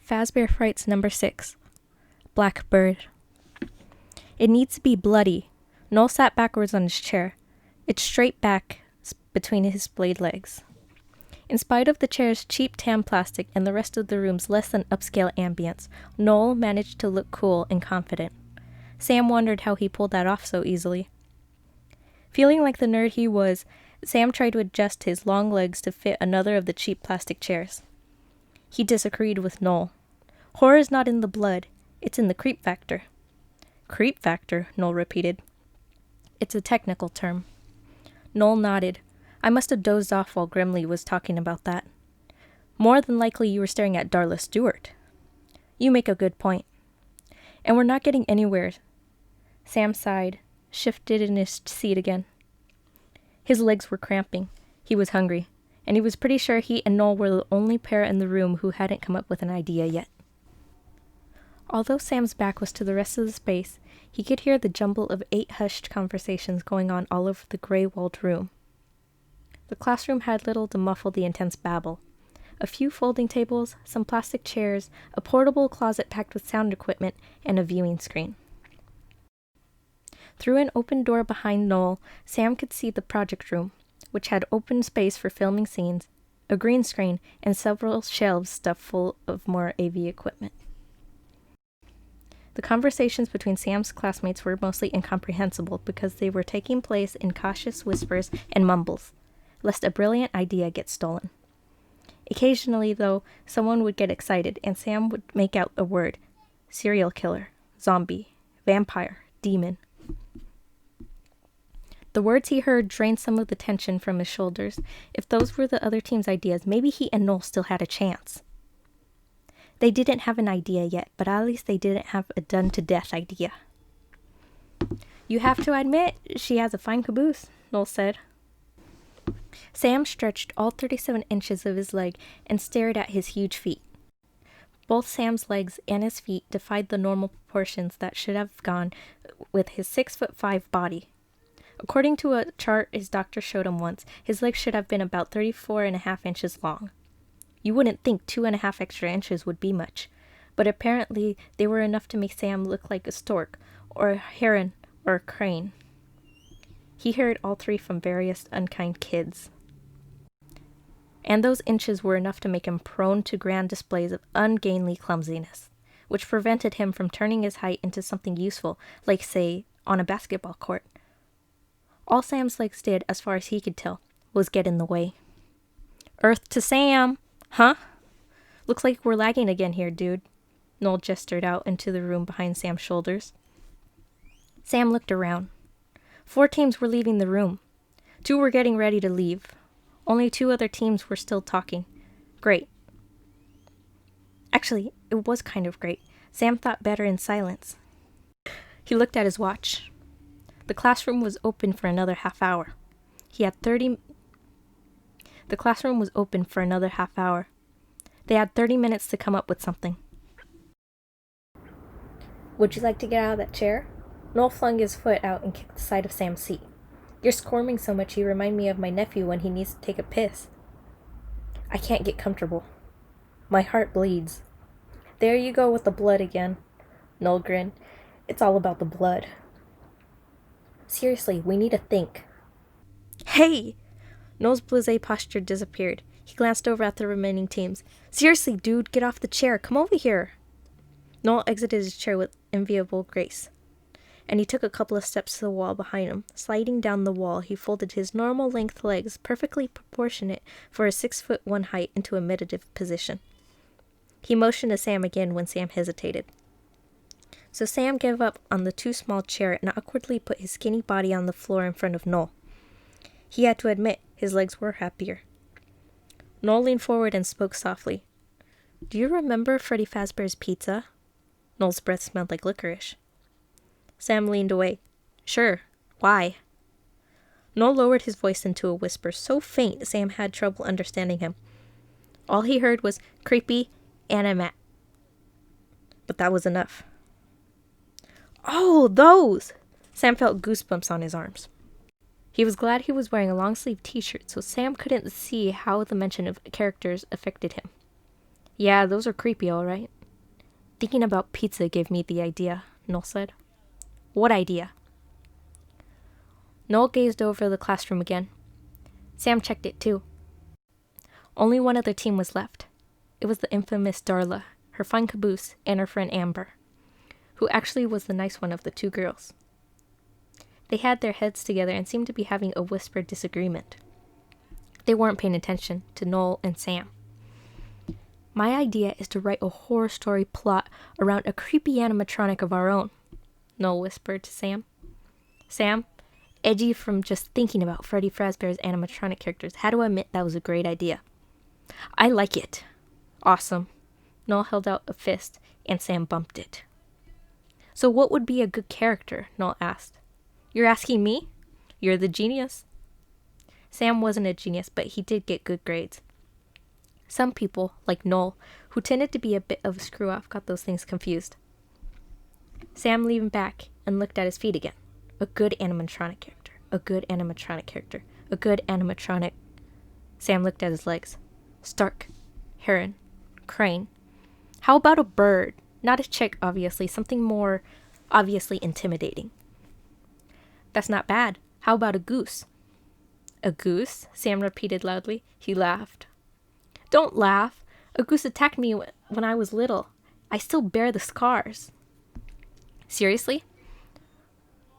Fazbear Frights number 6. Blackbird. It needs to be bloody. Noel sat backwards on his chair, its straight back between his splayed legs. In spite of the chair's cheap tan plastic and the rest of the room's less than upscale ambience, Noel managed to look cool and confident. Sam wondered how he pulled that off so easily. Feeling like the nerd he was, Sam tried to adjust his long legs to fit another of the cheap plastic chairs. He disagreed with Noel. Horror is not in the blood, it's in the creep factor. Creep factor, Noel repeated. It's a technical term. Noel nodded. I must have dozed off while Grimley was talking about that. More than likely you were staring at Darla Stewart. You make a good point. And we're not getting anywhere. Sam sighed, shifted in his seat again. His legs were cramping. He was hungry, and he was pretty sure he and Noel were the only pair in the room who hadn't come up with an idea yet. Although Sam's back was to the rest of the space, he could hear the jumble of 8 hushed conversations going on all over the gray-walled room. The classroom had little to muffle the intense babble. A few folding tables, some plastic chairs, a portable closet packed with sound equipment, and a viewing screen. Through an open door behind Noel, Sam could see the project room, which had open space for filming scenes, a green screen, and several shelves stuffed full of more AV equipment. The conversations between Sam's classmates were mostly incomprehensible because they were taking place in cautious whispers and mumbles, lest a brilliant idea get stolen. Occasionally, though, someone would get excited, and Sam would make out a word: serial killer, zombie, vampire, demon. The words he heard drained some of the tension from his shoulders. If those were the other team's ideas, maybe he and Noel still had a chance. They didn't have an idea yet, but at least they didn't have a done-to-death idea. You have to admit, she has a fine caboose, Noel said. Sam stretched all 37 inches of his leg and stared at his huge feet. Both Sam's legs and his feet defied the normal proportions that should have gone with his 6'5" body. According to a chart his doctor showed him once, his legs should have been about 34.5 inches long. You wouldn't think 2.5 extra inches would be much, but apparently they were enough to make Sam look like a stork, or a heron, or a crane. He heard all 3 from various unkind kids. And those inches were enough to make him prone to grand displays of ungainly clumsiness, which prevented him from turning his height into something useful, like, say, on a basketball court. All Sam's legs did, as far as he could tell, was get in the way. Earth to Sam! Huh? Looks like we're lagging again here, dude. Noel gestured out into the room behind Sam's shoulders. Sam looked around. 4 teams were leaving the room. 2 were getting ready to leave. Only 2 other teams were still talking. Great. Actually, it was kind of great. Sam thought better in silence. He looked at his watch. The classroom was open for another half hour. The classroom was open for another half hour. They had 30 minutes to come up with something. Would you like to get out of that chair? Noel flung his foot out and kicked the side of Sam's seat. You're squirming so much you remind me of my nephew when he needs to take a piss. I can't get comfortable. My heart bleeds. There you go with the blood again. Noel grinned. It's all about the blood. Seriously, we need to think. Hey! Noel's blasé posture disappeared. He glanced over at the remaining teams. Seriously, dude, get off the chair. Come over here. Noel exited his chair with enviable grace, and he took a couple of steps to the wall behind him. Sliding down the wall, he folded his normal-length legs, perfectly proportionate for a 6'1" height, into a meditative position. He motioned to Sam again when Sam hesitated. So Sam gave up on the too small chair and awkwardly put his skinny body on the floor in front of Noel. He had to admit, his legs were happier. Noel leaned forward and spoke softly. Do you remember Freddy Fazbear's Pizza? Noel's breath smelled like licorice. Sam leaned away. Sure. Why? Noel lowered his voice into a whisper so faint Sam had trouble understanding him. All he heard was creepy animat. But that was enough. Oh, those! Sam felt goosebumps on his arms. He was glad he was wearing a long-sleeved t-shirt, so Sam couldn't see how the mention of characters affected him. Yeah, those are creepy, all right. Thinking about pizza gave me the idea, Noel said. What idea? Noel gazed over the classroom again. Sam checked it too. Only one other team was left. It was the infamous Darla, her fine caboose, and her friend Amber, who actually was the nice one of the two girls. They had their heads together and seemed to be having a whispered disagreement. They weren't paying attention to Noel and Sam. My idea is to write a horror story plot around a creepy animatronic of our own, Noel whispered to Sam. Sam, edgy from just thinking about Freddy Fazbear's animatronic characters, had to admit that was a great idea. I like it. Awesome. Noel held out a fist, and Sam bumped it. So what would be a good character? Noel asked. You're asking me? You're the genius. Sam wasn't a genius, but he did get good grades. Some people, like Noel, who tended to be a bit of a screw-off, got those things confused. Sam leaned back and looked at his feet again. A good animatronic character. A good animatronic character. A good animatronic. Sam looked at his legs. Stark. Heron. Crane. How about a bird? Not a chick, obviously. Something more obviously intimidating. That's not bad. How about a goose? A goose? Sam repeated loudly. He laughed. Don't laugh. A goose attacked me when I was little. I still bear the scars. Seriously?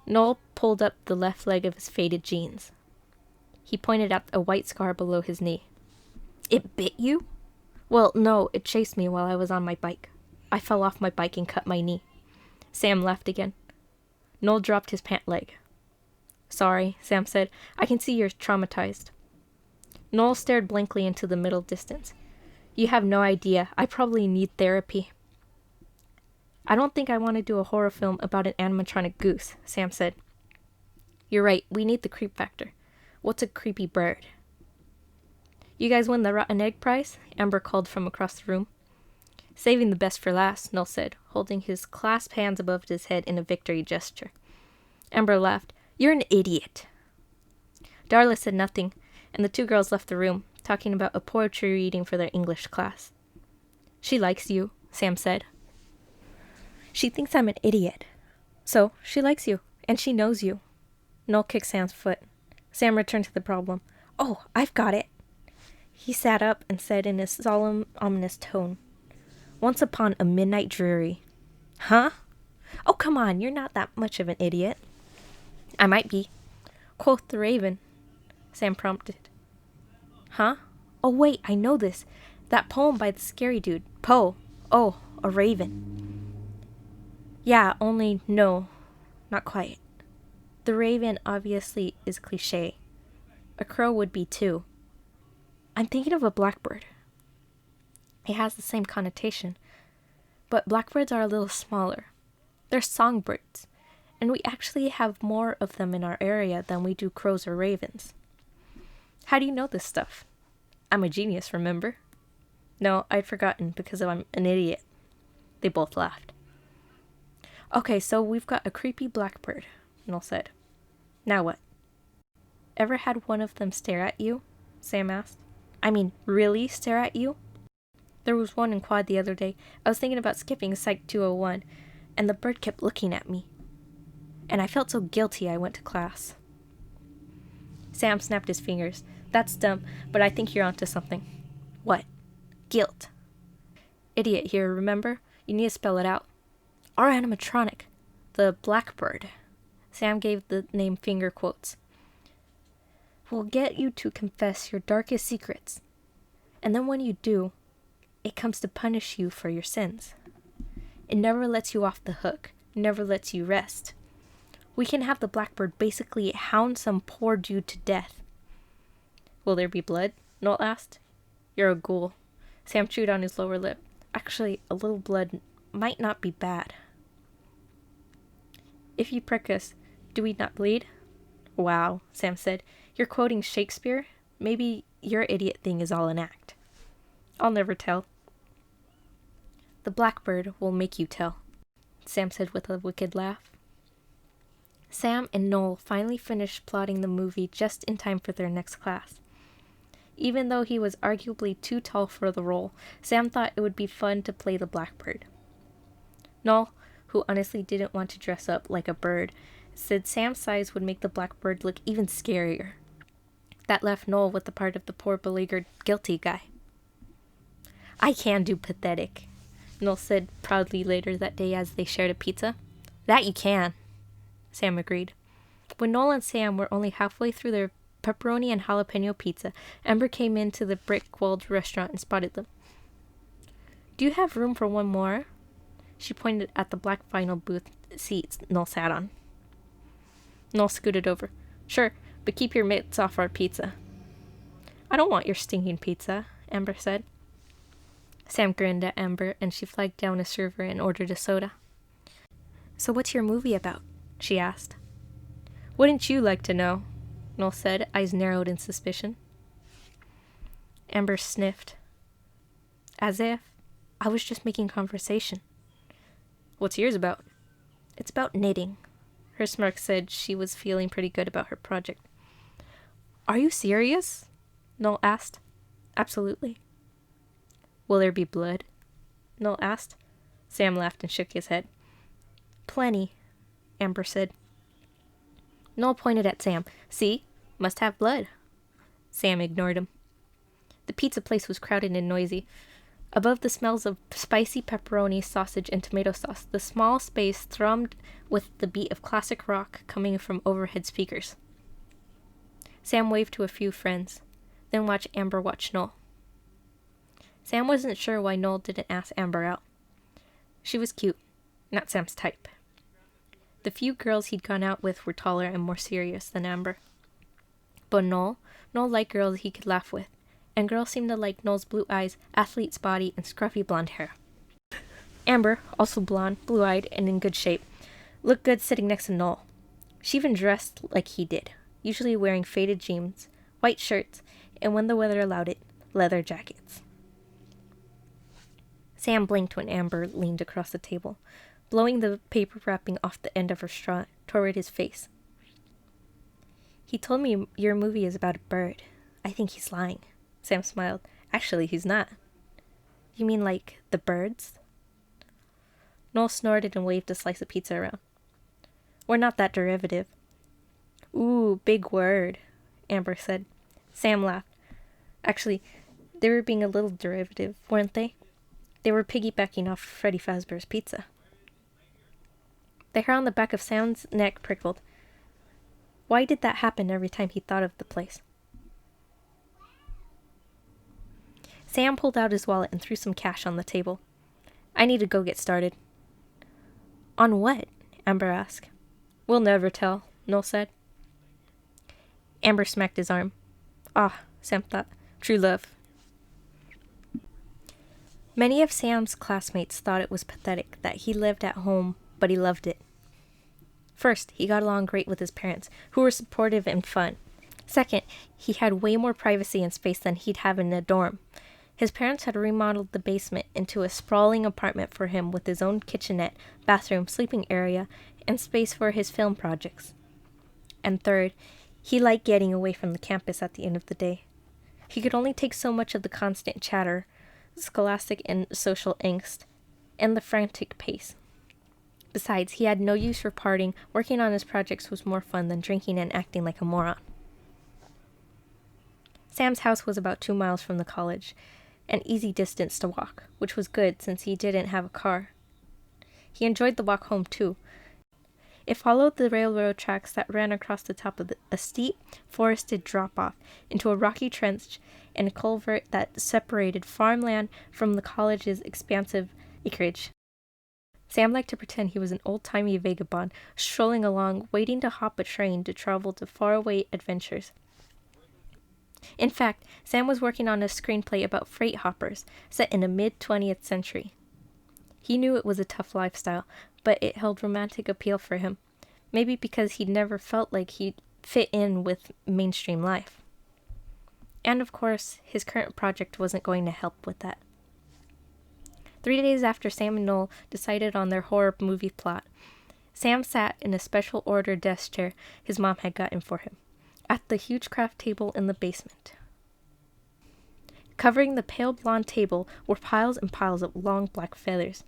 Noel pulled up the left leg of his faded jeans. He pointed at a white scar below his knee. It bit you? Well, no, it chased me while I was on my bike. I fell off my bike and cut my knee. Sam laughed again. Noel dropped his pant leg. Sorry, Sam said. I can see you're traumatized. Noel stared blankly into the middle distance. You have no idea. I probably need therapy. I don't think I want to do a horror film about an animatronic goose, Sam said. You're right. We need the creep factor. What's a creepy bird? You guys win the rotten egg prize? Amber called from across the room. Saving the best for last, Noel said, holding his clasped hands above his head in a victory gesture. Amber laughed. You're an idiot. Darla said nothing, and the two girls left the room, talking about a poetry reading for their English class. She likes you, Sam said. She thinks I'm an idiot. So, she likes you, and she knows you. Noel kicked Sam's foot. Sam returned to the problem. Oh, I've got it. He sat up and said in a solemn, ominous tone, Once upon a midnight dreary. Huh? Oh, come on, you're not that much of an idiot. I might be. Quoth the raven, Sam prompted. Huh? Oh, wait, I know this. That poem by the scary dude, Poe. Oh, a raven. Yeah, only no, not quite. The raven obviously is cliché. A crow would be too. I'm thinking of a blackbird. It has the same connotation, but blackbirds are a little smaller. They're songbirds, and we actually have more of them in our area than we do crows or ravens. How do you know this stuff? I'm a genius, remember? No, I'd forgotten because I'm an idiot. They both laughed. Okay, so we've got a creepy blackbird, Noel said. Now what? Ever had one of them stare at you? Sam asked. I mean, really stare at you? There was one in quad the other day. I was thinking about skipping Psych 201, and the bird kept looking at me. And I felt so guilty I went to class. Sam snapped his fingers. That's dumb, but I think you're onto something. What? Guilt. Idiot here, remember? You need to spell it out. Our animatronic. The Blackbird. Sam gave the name finger quotes. Will get you to confess your darkest secrets. And then when you do, it comes to punish you for your sins. It never lets you off the hook. Never lets you rest. We can have the Blackbird basically hound some poor dude to death. Will there be blood? Noel asked. You're a ghoul. Sam chewed on his lower lip. Actually, a little blood might not be bad. If you prick us, do we not bleed? Wow, Sam said. You're quoting Shakespeare? Maybe your idiot thing is all an act. I'll never tell. The Blackbird will make you tell, Sam said with a wicked laugh. Sam and Noel finally finished plotting the movie just in time for their next class. Even though he was arguably too tall for the role, Sam thought it would be fun to play the Blackbird. Noel, who honestly didn't want to dress up like a bird, said Sam's size would make the Blackbird look even scarier. That left Noel with the part of the poor beleaguered guilty guy. I can do pathetic, Noel said proudly later that day as they shared a pizza. That you can, Sam agreed. When Noel and Sam were only halfway through their pepperoni and jalapeno pizza, Amber came into the brick-walled restaurant and spotted them. Do you have room for one more? She pointed at the black vinyl booth seats Noel sat on. Noel scooted over. Sure, but keep your mitts off our pizza. I don't want your stinking pizza, Amber said. Sam grinned at Amber, and she flagged down a server and ordered a soda. So what's your movie about? She asked. Wouldn't you like to know? Noel said, eyes narrowed in suspicion. Amber sniffed. As if I was just making conversation. What's yours about? It's about knitting. Her smirk said she was feeling pretty good about her project. Are you serious? Noel asked. Absolutely. Will there be blood? Noel asked. Sam laughed and shook his head. Plenty, Amber said. Noel pointed at Sam. See? Must have blood. Sam ignored him. The pizza place was crowded and noisy. Above the smells of spicy pepperoni, sausage, and tomato sauce, the small space thrummed with the beat of classic rock coming from overhead speakers. Sam waved to a few friends, then watched Amber watch Noel. Sam wasn't sure why Noel didn't ask Amber out. She was cute, not Sam's type. The few girls he'd gone out with were taller and more serious than Amber. But Noel liked girls he could laugh with, and girls seemed to like Noel's blue eyes, athlete's body, and scruffy blonde hair. Amber, also blonde, blue-eyed, and in good shape, looked good sitting next to Noel. She even dressed like he did, usually wearing faded jeans, white shirts, and when the weather allowed it, leather jackets. Sam blinked when Amber leaned across the table, blowing the paper wrapping off the end of her straw toward his face. He told me your movie is about a bird. I think he's lying. Sam smiled. Actually, he's not. You mean like the birds? Noel snorted and waved a slice of pizza around. We're not that derivative. Ooh, big word, Amber said. Sam laughed. Actually, they were being a little derivative, weren't they? They were piggybacking off Freddy Fazbear's pizza. The hair on the back of Sam's neck prickled. Why did that happen every time he thought of the place? Sam pulled out his wallet and threw some cash on the table. I need to go get started. On what? Amber asked. We'll never tell, Noel said. Amber smacked his arm. Ah, Sam thought. True love. Many of Sam's classmates thought it was pathetic that he lived at home, but he loved it. First, he got along great with his parents, who were supportive and fun. Second, he had way more privacy and space than he'd have in a dorm. His parents had remodeled the basement into a sprawling apartment for him with his own kitchenette, bathroom, sleeping area, and space for his film projects. And third, he liked getting away from the campus at the end of the day. He could only take so much of the constant chatter, scholastic and social angst, and the frantic pace. Besides, he had no use for partying. Working on his projects was more fun than drinking and acting like a moron. Sam's house was about 2 miles from the college, an easy distance to walk, which was good since he didn't have a car. He enjoyed the walk home, too. It followed the railroad tracks that ran across the top of a steep, forested drop-off into a rocky trench and a culvert that separated farmland from the college's expansive acreage. Sam liked to pretend he was an old-timey vagabond, strolling along, waiting to hop a train to travel to faraway adventures. In fact, Sam was working on a screenplay about freight hoppers, set in the mid-20th century. He knew it was a tough lifestyle, but it held romantic appeal for him, maybe because he'd never felt like he'd fit in with mainstream life. And of course, his current project wasn't going to help with that. 3 days after Sam and Noel decided on their horror movie plot, Sam sat in a special order desk chair his mom had gotten for him, at the huge craft table in the basement. Covering the pale blonde table were piles and piles of long black feathers.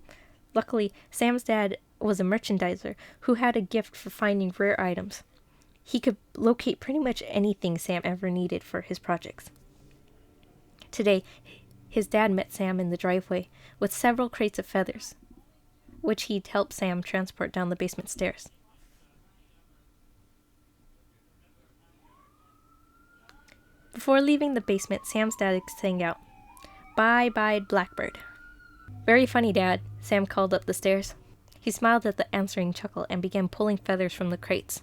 Luckily, Sam's dad was a merchandiser who had a gift for finding rare items. He could locate pretty much anything Sam ever needed for his projects. Today, his dad met Sam in the driveway with several crates of feathers, which he'd helped Sam transport down the basement stairs. Before leaving the basement, Sam's dad sang out, "Bye-bye, Blackbird." "Very funny, Dad," Sam called up the stairs. He smiled at the answering chuckle and began pulling feathers from the crates.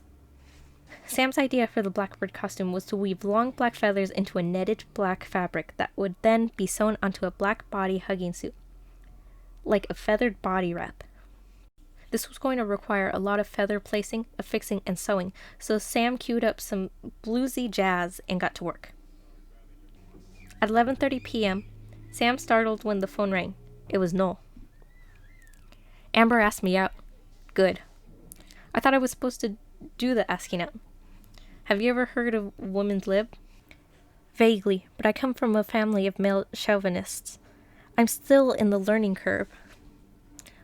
Sam's idea for the Blackbird costume was to weave long black feathers into a netted black fabric that would then be sewn onto a black body hugging suit, like a feathered body wrap. This was going to require a lot of feather placing, affixing, and sewing, so Sam queued up some bluesy jazz and got to work. At 11:30 p.m., Sam startled when the phone rang. It was Noel. "Amber asked me out." "Good. I thought I was supposed to do the asking out. Have you ever heard of women's lib?" "Vaguely, but I come from a family of male chauvinists. I'm still in the learning curve."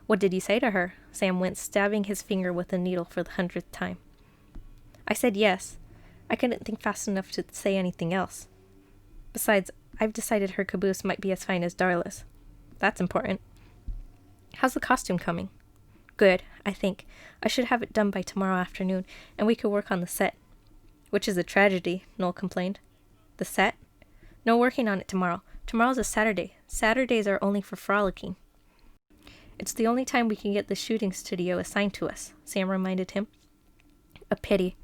"What did you say to her?" Sam went, stabbing his finger with a needle for the 100th time. "I said yes. I couldn't think fast enough to say anything else. Besides, I've decided her caboose might be as fine as Darla's. That's important." "How's the costume coming?" "Good, I think. I should have it done by tomorrow afternoon, and we could work on the set." "Which is a tragedy," Noel complained. "The set?" "No, working on it tomorrow. Tomorrow's a Saturday. Saturdays are only for frolicking." "It's the only time we can get the shooting studio assigned to us," Sam reminded him. "A pity."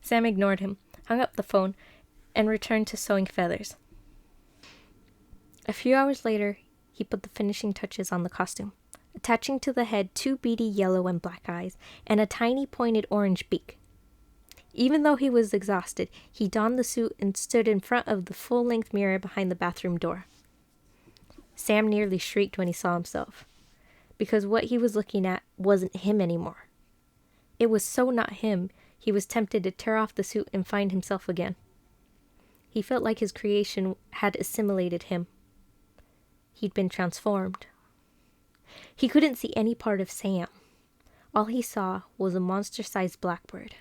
Sam ignored him, hung up the phone, and returned to sewing feathers. A few hours later, he put the finishing touches on the costume, attaching to the head 2 beady yellow and black eyes and a tiny pointed orange beak. Even though he was exhausted, he donned the suit and stood in front of the full-length mirror behind the bathroom door. Sam nearly shrieked when he saw himself, because what he was looking at wasn't him anymore. It was so not him, he was tempted to tear off the suit and find himself again. He felt like his creation had assimilated him. He'd been transformed. He couldn't see any part of Sam. All he saw was a monster-sized blackbird.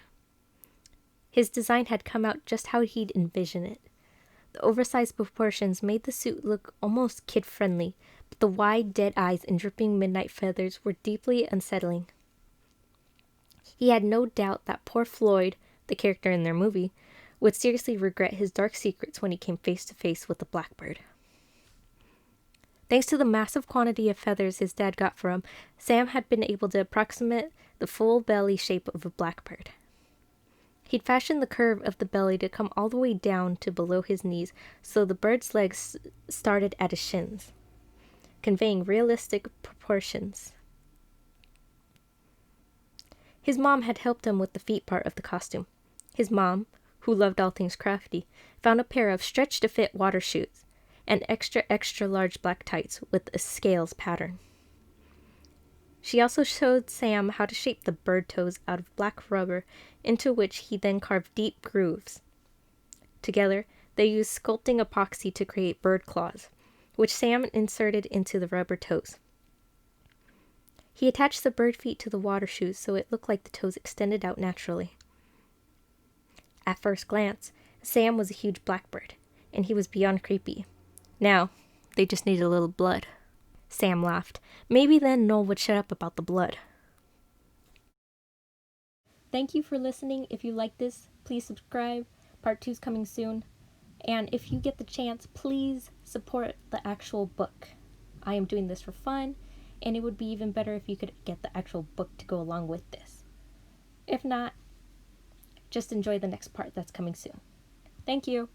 His design had come out just how he'd envisioned it. The oversized proportions made the suit look almost kid-friendly, but the wide, dead eyes and dripping midnight feathers were deeply unsettling. He had no doubt that poor Floyd, the character in their movie, would seriously regret his dark secrets when he came face to face with the Blackbird. Thanks to the massive quantity of feathers his dad got for him, Sam had been able to approximate the full belly shape of a blackbird. He'd fashioned the curve of the belly to come all the way down to below his knees, so the bird's legs started at his shins, conveying realistic proportions. His mom had helped him with the feet part of the costume. His mom, who loved all things crafty, found a pair of stretch-to-fit water shoes and extra large black tights with a scales pattern. She also showed Sam how to shape the bird toes out of black rubber, into which he then carved deep grooves. Together, they used sculpting epoxy to create bird claws, which Sam inserted into the rubber toes. He attached the bird feet to the water shoes so it looked like the toes extended out naturally. At first glance, Sam was a huge blackbird, and he was beyond creepy. Now, they just needed a little blood. Sam laughed. Maybe then Noel would shut up about the blood. Thank you for listening. If you like this, please subscribe. Part 2 is coming soon. And if you get the chance, please support the actual book. I am doing this for fun, and it would be even better if you could get the actual book to go along with this. If not, just enjoy the next part that's coming soon. Thank you.